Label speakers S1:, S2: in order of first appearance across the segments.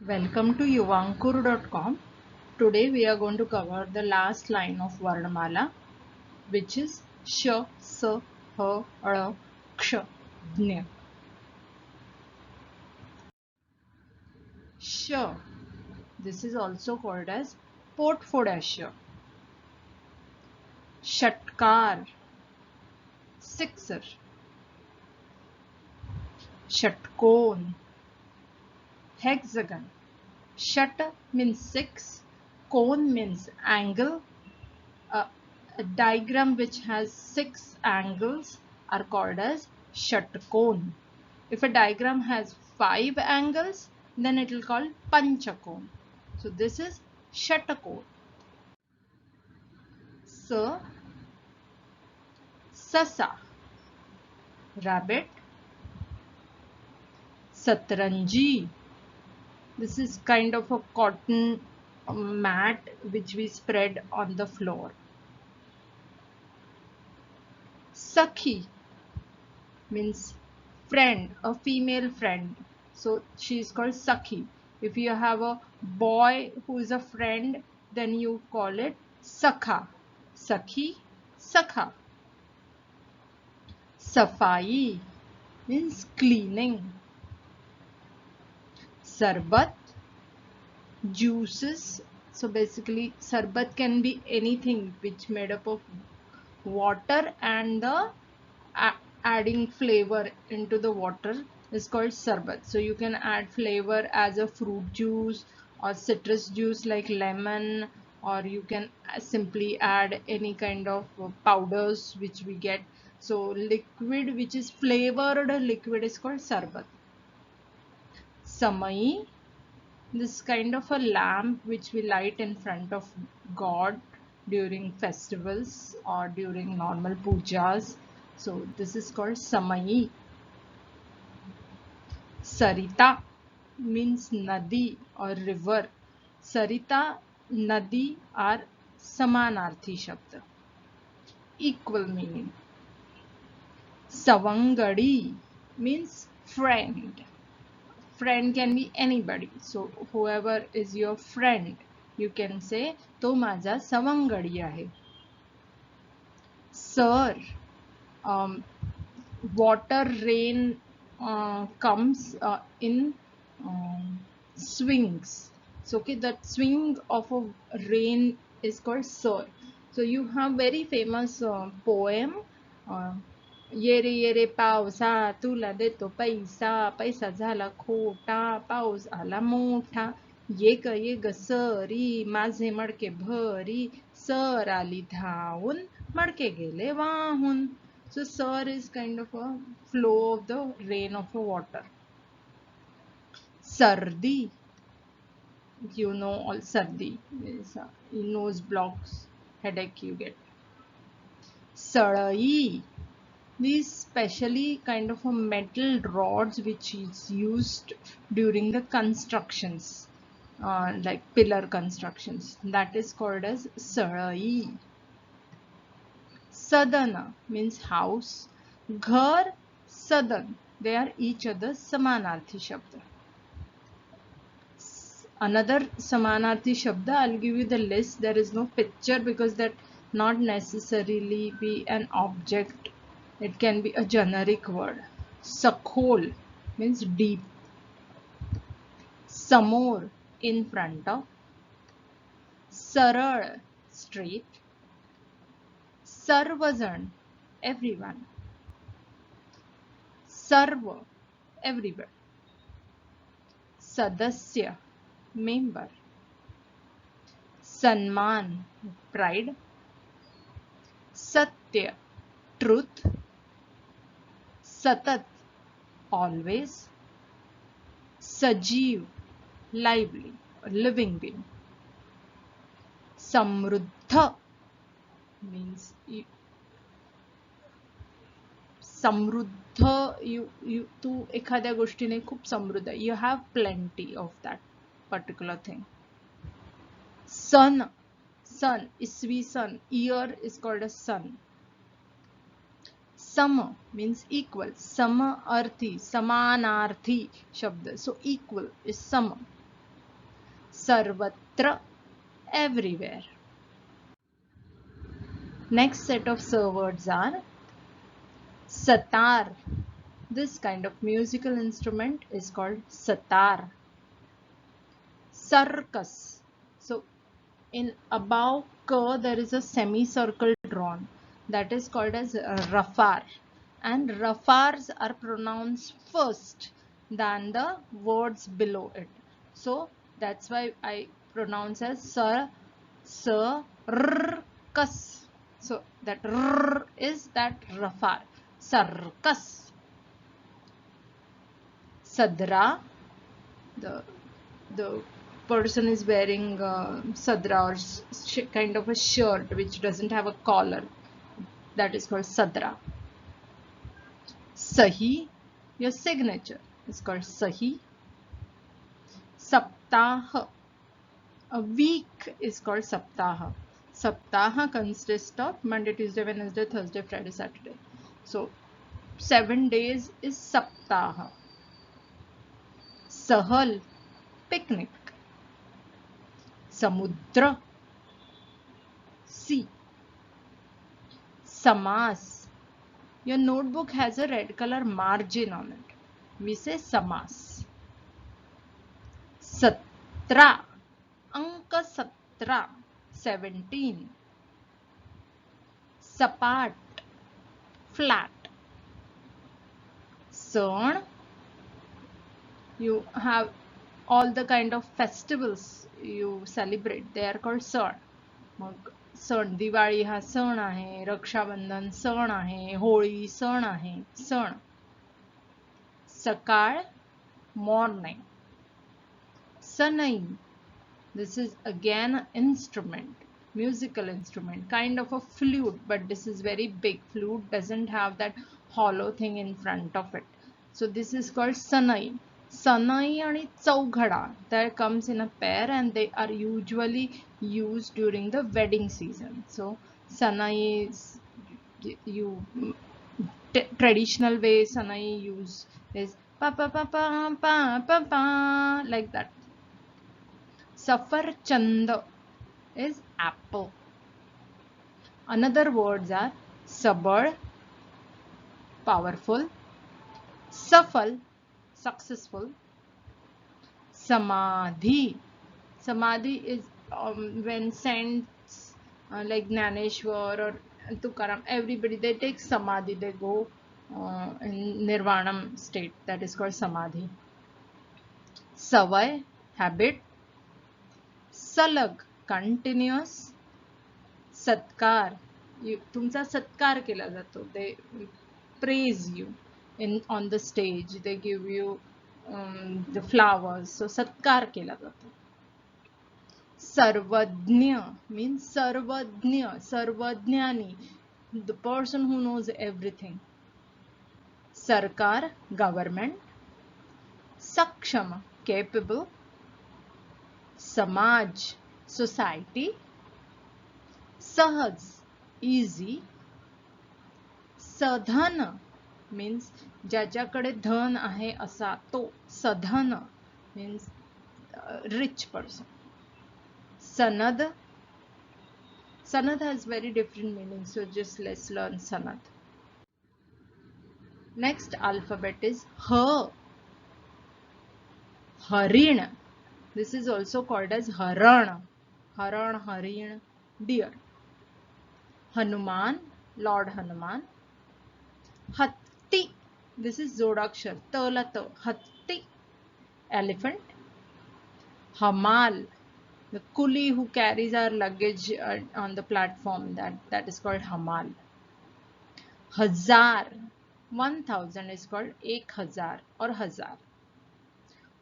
S1: Welcome to yuvankur.com. Today we are going to cover the last line of Varnamala, which is sh, s, h, r, ksha, dnya. Sh. This is also called as Portfodasha. Shatkar, sixer. Shatkon, hexagon. Shat means six, cone means angle. A diagram which has six angles are called as shatcone. If a diagram has five angles, then it will call panchakone. So this is shatcone. So sasa, rabbit. Satranji, this is kind of a cotton mat which we spread on the floor. Sakhi means friend, a female friend. So she is called Sakhi. If you have a boy who is a friend, then you call it Sakha. Sakhi, Sakha. Safai means cleaning. Sarbat, juices. So basically sarbat can be anything which made up of water and the adding flavor into the water is called sarbat. So you can add flavor as a fruit juice or citrus juice like lemon, or you can simply add any kind of powders which we get. So liquid which is flavored liquid is called sarbat. Samai, this kind of a lamp which we light in front of God during festivals or during normal pujas. So this is called Samai. Sarita means Nadi or river. Sarita, Nadi are Samanarthi Shabd, equal meaning. Savangadi means friend. Friend can be anybody. So whoever is your friend, you can say तो माझा सवंगडी आहे. Sir, um, water rain comes in swings. So okay, that swing of a rain is called sir. So you have very famous poem. uh, ये रे पावसा तुला देतो पैसा पैसा झाला खोटा पाऊस आला मोठा ये ग सरी माझे मडके भरी सर आली धावून मडके गेले वाहून. So sir is kind of a flow of the rain of the water. Sardi, you know all sardi is nose blocks, headache you get. Sadai, these specially kind of a metal rods which is used during the constructions, like pillar constructions, that is called as sadai. Sadana means house. Ghar, sadan, they are each other samanarthi shabd. Another samanarthi shabda, I'll give you the list. There is no picture because that not necessarily be an object. It can be a generic word. Sakhol means deep. Samor, in front of. Saral, straight. Sarvajan, everyone. Sarva, everywhere. Sadasya, member. Sanman, pride. Satya, truth. Satat, always. Sajeev, lively, living being. Samruddha means समृद्ध, you तू एखाद्या गोष्टीने खूप समृद्ध, you have plenty of that particular thing. Sun, sun, isvi sun, year is called a sun. Sama means equal. Sama arthi, samanarthi shabd. So equal is sama. sarvatra, everywhere. Next set of sir words are satar. This kind of musical instrument is called satar. Circus. So in above ka there is a semicircle drawn, that is called as rafar, and rafars are pronounced first than the words below it. So that's why I pronounce as circus. So that r is that rafar. Circus. Sadra, the person is wearing sadra, or kind of a shirt which doesn't have a collar, that is called sadra. Sahi, your signature, is called sahi. Saptah, a week is called saptaha. Saptaha consists of Monday, Tuesday, Wednesday, Thursday, Friday, Saturday. So 7 days is saptaha. Sahal, picnic. Samudra, sea. Samas, your notebook has a red color margin on it. We say samas. Satra, Anka Satra, 17. Sapat, flat. San, you have all the kind of festivals you celebrate, they are called San. मग सण, दिवाळी हा सण आहे, रक्षाबंधन सण आहे, होळी सण आहे, सण. सकाळ, मॉर्निंग. सनई, this is again an instrument, musical instrument, kind of a flute, but this is very big. Flute doesn't have that hollow thing in front of it. So this is called sanai. Sanai and chaughada, that comes in a pair and they are usually used during the wedding season. So sanai is, you traditional way sanai use is pa pa pa pa pa pa pa, like that. Safarchand is apple. Another words are sabad, powerful. Safal, successful. Samadhi. Samadhi is when saints like Gnaneshwar or Tukaram, everybody, they take samadhi, they go in nirvanam state, that is called samadhi. Savai, habit. Salag, continuous. Satkar, तुमचा सत्कार केला जातो, they praise you in on the stage, they give you the flowers, so satkar केला जातो. Sarvajna means sarvajna, sarvajnani, the person who knows everything. Sarkar, government. Sakshama, capable. Samaj, society. Sahaj, easy. Sadhana means ज्याच्याकडे धन आहे असा तो. सधन means rich person. Sanad, sanad has very different meanings, so just let's learn sanad. Next alphabet is ha. Harin, this is also called as haran. Haran, harin, deer. Hanuman, Lord Hanuman. Hatti, this is Zodakshar, Tala Ta, Hatti, elephant. Hamal, the coolie who carries our luggage on the platform, that is called Hamal. Hazar, 1000 is called Ek Hazar or Hazar.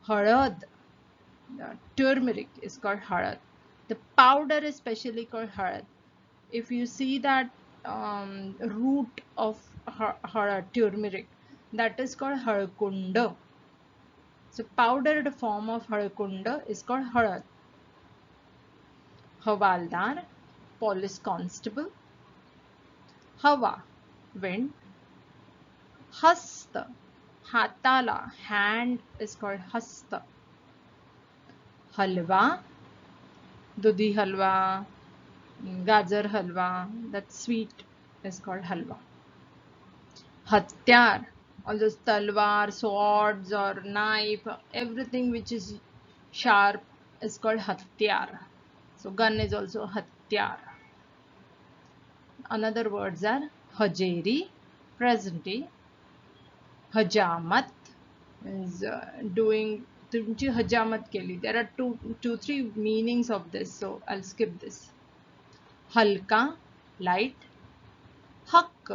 S1: Harad, the turmeric is called harad. The powder is specially called harad. If you see that root of turmeric, that is called harkunda. So powdered form of harkunda is called harad. Havaldar, police constable. Hava, wind. Hasta, hatala, hand is called hasta. Halwa, Dudhi halwa, gajar halwa, that sweet is called halwa. Hatyar, all those talwar, swords or knife, everything which is sharp is called hatyar. So gun is also hatyar. Another words are hajeri, present day. Hajamat is doing तुमची हजामत केली. There are two, three meanings of this, so I'll skip this. हलका, light. हक्क,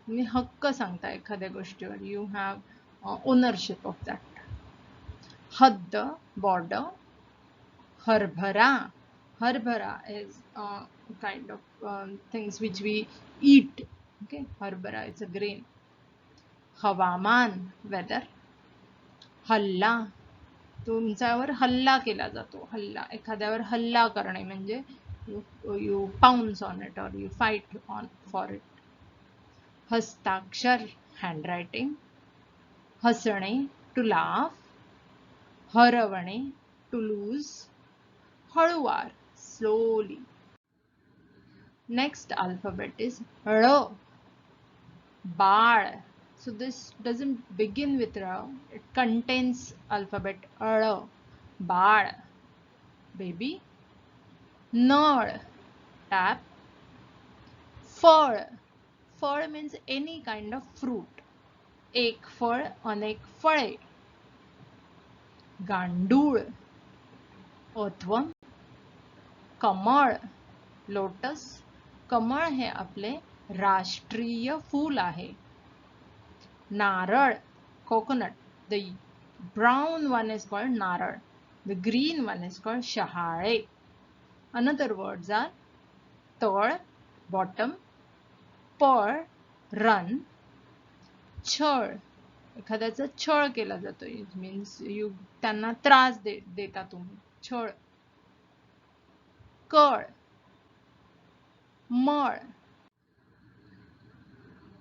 S1: तुम्ही हक्क सांगता एखाद्या गोष्टीवर. You have ownership of that. हद्द, border. हरभरा, harbara is kind of things which we eat. Okay, harbara is a grain. हवामान, weather. हल्ला, तुमच्यावर हल्ला केला जातो. हल्ला, एखाद्यावर हल्ला करणे म्हणजे you pounce on it or you fight on for it. हस्ताक्षर, handwriting. हसणे, to laugh. Harvane, to lose. हळुवार, slowly. Next alphabet is R. Baal. So this doesn't begin with R. It contains alphabet R. Baal, baby. Nal, tap. Fal. Fal means any kind of fruit. Ek fal, anek फळे. गांडूळ, earthworm. कमळ, lotus. कमळ हे आपले राष्ट्रीय फूल आहे. नारळ, coconut. The brown one is called नारळ. The green one is called शहाळे. Another words are तळ, bottom. पळ, run. छळ, एखाद्याचा छळ केला जातो. It means you त्यांना त्रास देता तुम्ही. छळ. कळ, मळ.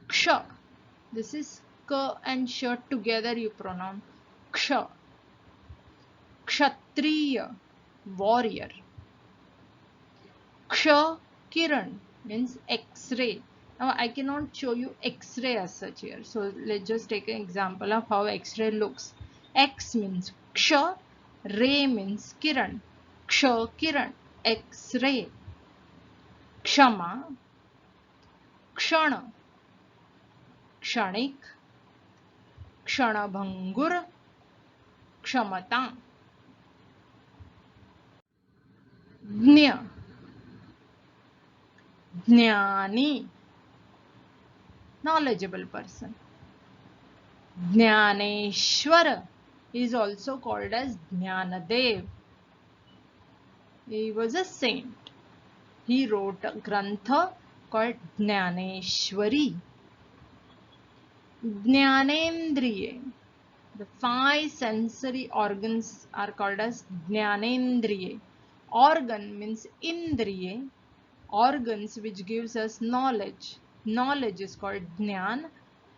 S1: क्ष, this is k and sh together you pronounce क्ष. क्षत्रिय, warrior. क्ष kiran means x-ray. Now I cannot show you x-ray as such here, so let's just take an example of how x-ray looks. X means ksha, ray means kiran. Ksha kiran, x-ray. Kshama, kshana, kshanik, kshanabhangur, kshamata. Jna, jnani, knowledgeable person. Jnaneshwar is also called as Jnanadev. He was a saint. He wrote a grantha called Jnaneshwari. Jnanendriye. The 5 sensory organs are called as Jnanendriye. Organ means Indriye. Organs which gives us knowledge. Knowledge is called Jnan.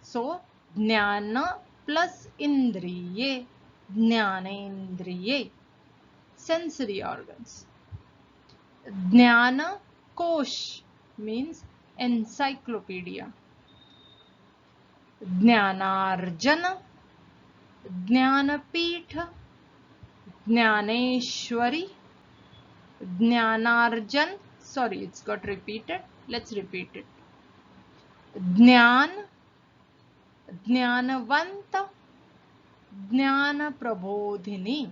S1: So, Jnana plus Indriye. Jnanendriye. Sensory organs. Jnana Kosh means encyclopedia. Jnanarjana, Jnanapitha, Jnaneshwari, Jnanarjan. Sorry, it's got repeated. Let's repeat it. Jnan, Jnanavanta, Jnana Prabodhini.